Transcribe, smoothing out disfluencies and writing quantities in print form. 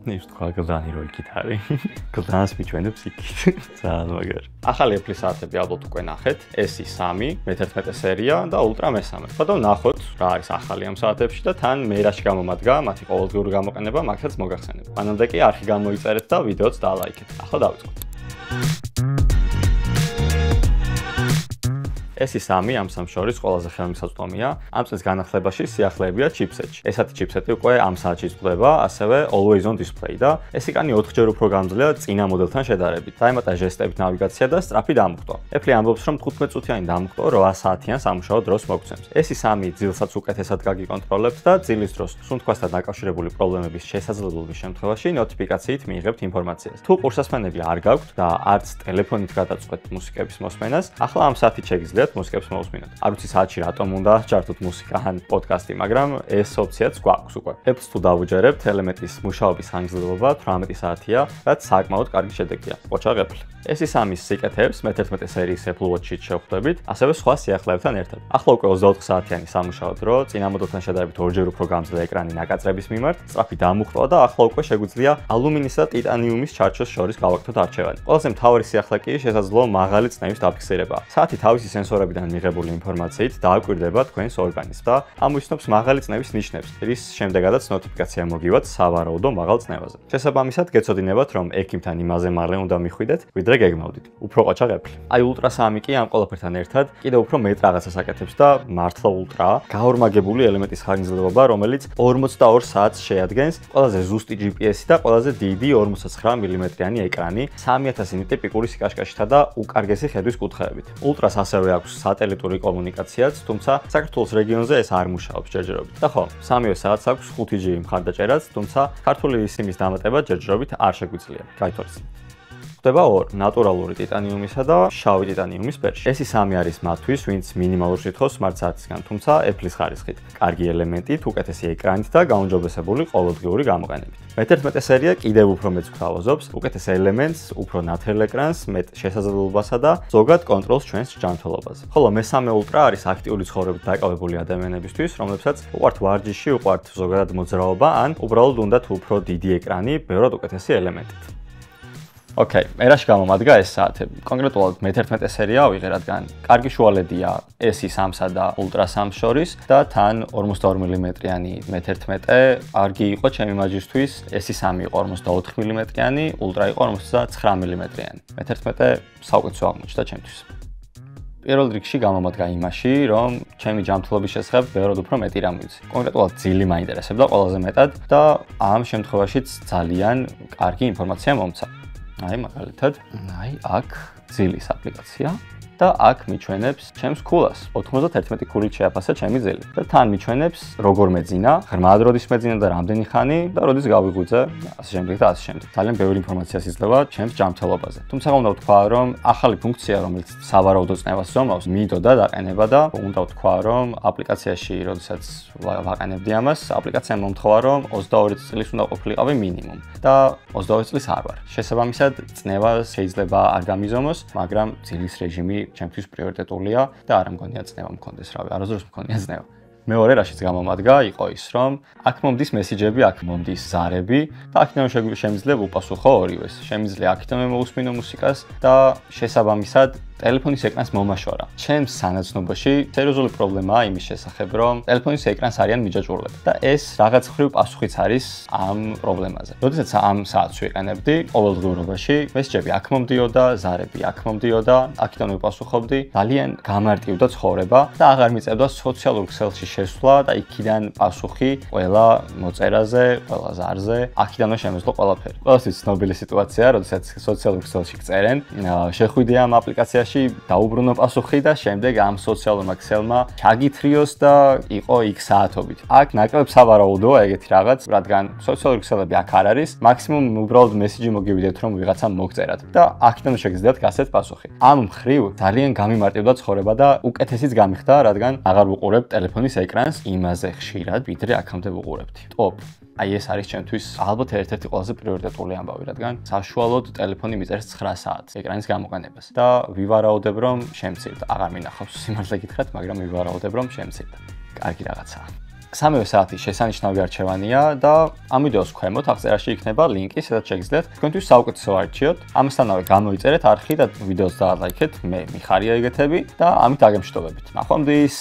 ნიშნ თქვა გლდანი რო იქით არის. გლდანს მიჩვენებს იქით. ძალიან მაგარი. ახალი Apple საათები ალბათ უკვე ნახეთ. SE 3, მე-11 სერია და Ultra მე-3. ხოდა ნახოთ რა არის ახალი ამ საათებში და თან მე რაში გამომადგა მათი ყოველდღიური გამოყენება, მაგაც მოგახსენებ. მანამდე კი არხი გამოიწერეთ და ვიდეოც დაალაიქეთ. ახლა დავიწყოთ. SE 3 ამ სამ შორის ყველაზე ხელმისაწვდომია. ამ წელს განახლებაში სიახლეებია ჩიპსეტში. ესეთი ჩიპსეტი უკვე ამ საათში წყდება, ასევე always on display და ეს იკანი 4-ჯერ უფრო გამძლეა წინა მოდელთან შედარებით. დაემატა ჟესტებით ნავიგაცია და სწრაფი დამუხტვა. Apple ამბობს, რომ 15 წუთიანი დამუხტვა 8 საათიან სამუშაო დროს მოგცემს. SE 3 ძილსაც უკეთესად გაგიკონტროლებთ და ძილის დროს სუნთქვასთან დაკავშირებული პრობლემების შესაძლებლობის შემთხვევაში ნოტიფიკაციით მიიღებთ ინფორმაციას. თუ ყურსასმენები არ გაქვთ და არც ტელეფონით გადაწყვეტთ მუსიკების მოსმენას, ახლა ამ საათით შეგიძლიათ მუსიკებს მოусმინოთ. არ ვიცი საათში რატომ უნდა ჩართოთ მუსიკა ან პოდკასტი, მაგრამ ეს ოფციაც გვაქვს უკვე. Apple-ს თუ დავუჯერებთ, ელემენტის მუშაობის ხანგრძლივობა 18 საათია, რაც საკმაოდ კარგი შედეგია. ოჩაღ Apple. SE 3-ის სიკეთეებს მე-11 სერიის Apple Watch-ით შევხვდებით, ასევე სხვა სიახლეებთან ერთად. ახლა უკვე 24 საათიანი სამუშაო დრო, წინა მოდელთან შედარებით 2-ჯერ უფრო გამძლე ეკრანი ნაკაწრების მიმართ, სწრაფი დამუხტვა და ახლა უკვე შეგვიძლია ალუმინის და ტიტანიუმის ჩარჩოს შორის გავაკეთოთ არჩევანი. ყველაზე მთავარი სიახლე კი შესაძლოა მაღალი წნევის დაფიქსირება. საათი თავისი სენსორებიდან მიღებული ინფორმაციით დააკვირდება თქვენს ორგანიზმს და ამოიცნობს მაღალი წნევის ნიშნებს, რის შემდეგაც ნოტიფიკაცია მოგივათ სავარაუდო მაღალ წნევაზე. შესაბამისად, გეცოდინებათ, რომ ექიმთან იმაზე მალე უნდა მიხვიდეთ, ვიდრე გეგმავდით. უფრო ყოჩაღ Apple. აი Ultra 3 კი ამ ყველაფერთან ერთად კიდევ უფრო მეტ რაღაცას აკეთებს და მართლა Ultra გაორმაგებული ელემენტის ხანგრძლივობა, რომელიც 42 საათს შეადგენს, ყველაზე ზუსტი GPS-ი და ყველაზე დიდი 49 მმ-იანი ეკრანი, 3000 ნიტი პიკური სიკაშკაშითა და უკარგესი ხედვის კუთხეებით. Ultra-ს ასევე აქვს სატელიტური კომუნიკაციაც, თუმცა საქართველოს რეგიონზე ეს არ მუშაობს ჯერჯერობით. და ხო, სამივე საათს აქვს 5G მხარდაჭერაც, თუმცა ქართული SIM-ის დამატება ჯერჯერობით არ შეგვიძლია. გაითვალისწინეთ. ხდება ორ ნატურალური ტიტანიუმისა და შავი ტიტანიუმის ფერში. SE 3 არის მათთვის, ვინც მინიმალურ სითხოს smart საათისგან, თუმცა Apple-ის ხარისხით. კარგი ელემენტით, უკეთესი ეკრანით და გაუმჯობესებული ყოველდღიური გამოყენებით. მე-11 სერია კიდევ უფრო მეც გვთავაზობს, უკეთეს ელემენტს, უფრო ნათელ ეკრანს, მეტ შესაძლებლობასა და ზოგად კონტროლს ჩვენს ჯანმრთელობაზე. ხოლო მე-3 Ultra არის აქტიური ცხოვრებით დაკავებული ადამიანებისთვის, რომლებსაც უყვართ ვარჯიში, უყვართ ზოგადად მოძრაობა, ან უბრალოდ უნდათ უფრო დიდი ეკრანი, ბევრად უკეთესი ელემენტით. Okay, მე რაში გამომადგა ეს საათები? კონკრეტულად მე-11 სერია ავიღე, რადგან კარგი შუალედია SE 3-სა და Ultra 3 შორის და თან 42 მმ-იანი მე-11 კარგი იყო ჩემი მაჯისთვის, SE 3 იყო 44 მმ-იანი, Ultra იყო 59 მმ-იანი. მე-11 საუკეთესო აღმოჩნდა ჩემთვის. პირველ რიგში გამომადგა იმაში, რომ ჩემი ჯანმრთელობის შესახებ ბევრად უფრო მეტი რამ ვიცი. კონკრეტულად ძილი მაინტერესებდა ყველაზე მეტად და ამ შემთხვევაშიც ძალიან კარგი ინფორმაცია მომცა. აი მაგალითად, აქ ძილის აპლიკაცია და აქ მიჩვენებს ჩემს ქულას. 91 ქულით შეაფასა ჩემი ძილი. და თან მიჩვენებს როგორ მეძინა, ღრმად როდის მეძინა და რამდენი ხანი და როდის გავიღვიძე, ასე შემდეგ და ასე შემდეგ. ძალიან ბევრი ინფორმაციას იძლევა ჩემს ჯანმრთელობაზე. თუმცა უნდა ვთქვა, რომ ახალი ფუნქცია, რომელიც სავარაუდო წნევას ზომავს, მიდოდა დაყენება და უნდა ვთქვა, რომ აპლიკაციაში, როდესაც ვაყენებდი ამას, აპლიკაციამ მომთხოვა, რომ 22 წლის უნდა ყოფილიყავი მინიმუმ და 22 წლის არ ვარ. შესაბამისად, წნევა შეიძლება არ გამიზომოს, მაგრამ ძილის რეჟიმი ჩემთვის პრიორიტეტულია და არ მგონია წნევა მქონდეს, რავი, არასდროს მქონია წნევა. მეორე რაშიც გამომადგა იყო ის, რომ აქ მომდის მესიჯები, აქ მომდის ზარები და აქედან შემიძლია ვუპასუხო ორივეს. შემიძლია აქედან მოусმინო მუსიკას და შესაბამისად ტელეფონის ეკრანს მომაშორა. ჩემს სანაცნობოში სერიოზული პრობლემაა იმის შესახებ, რომ ტელეფონის ეკრანს არიან მიჯაჭვურლები და ეს რაღაც ხრივ პასუხიც არის ამ პრობლემაზე. როდესაც ამ საათს ვიყენებდი ყოველდღიურობაში, მესიჯები აქ მომდიოდა, ზარები აქ მომდიოდა, აქედან ვიპასუხობდი, ძალიან გამარტივდა ცხოვრება და აღარ მიწევდა სოციალურ ქსელში შესვლა და იქიდან პასუხი ყველა მოწერაზე, ყველა ზარზე, აქედანვე შემეძლო ყველაფერი. ყველასთვის ცნობილი სიტუაციაა, როდესაც სოციალურ ქსელში გწერენ, შეხვიდე ამ აპლიკაციაში დაუბრუნო პასუხი და შემდეგ ამ სოციალურმა ქსელმა ჩაგითრიოს და იყო იქ საათობით. აქ ნაკლებ სავარაუდოა ეგეთი რაღაც, რადგან სოციალური ქსელები აქ არ არის, მაქსიმუმ უბრალოდ მესიჯი მოგივიდეთ, რომ ვიღაცამ მოგწერათ და აქედან შეგიძლიათ გასცეთ პასუხი. ამ მხრივ ძალიან გამიმარტივდა ცხოვრება და უკეთესიც გამიხდა, რადგან აღარ ვუყურებ ტელეფონის ეკრანს იმაზე ხშირად, ვიდრე აქამდე ვუყურებდი. ტოპ. აი ეს არის ჩემთვის ალბათ ერთ-ერთი ყველაზე პრიორიტეტული ამბავი, რადგან საშუალოდ ტელეფონი მიწერს 9 საათს ეკრანის გამოყენებას და ვივარაუდებ, რომ შემცირდა. აღარ მინახავს სიმართლე გითხრათ, მაგრამ ვივარაუდებ, რომ შემცირდა. კარგი რაღაცაა. 3 საათის შესანიშნავი არჩევანია და ამ ვიდეოს ქვემოთ აღწერაში იქნება ლინკი, სადაც შეგიძლიათ თქვენთვის საუკეთესო არჩიოთ. ამასთანავე გამოიწერეთ არხი და ვიდეოს დაალაიქეთ. მე მიხარია ეგეთები და ამით აგემშვიდობებით. ნახვამდის.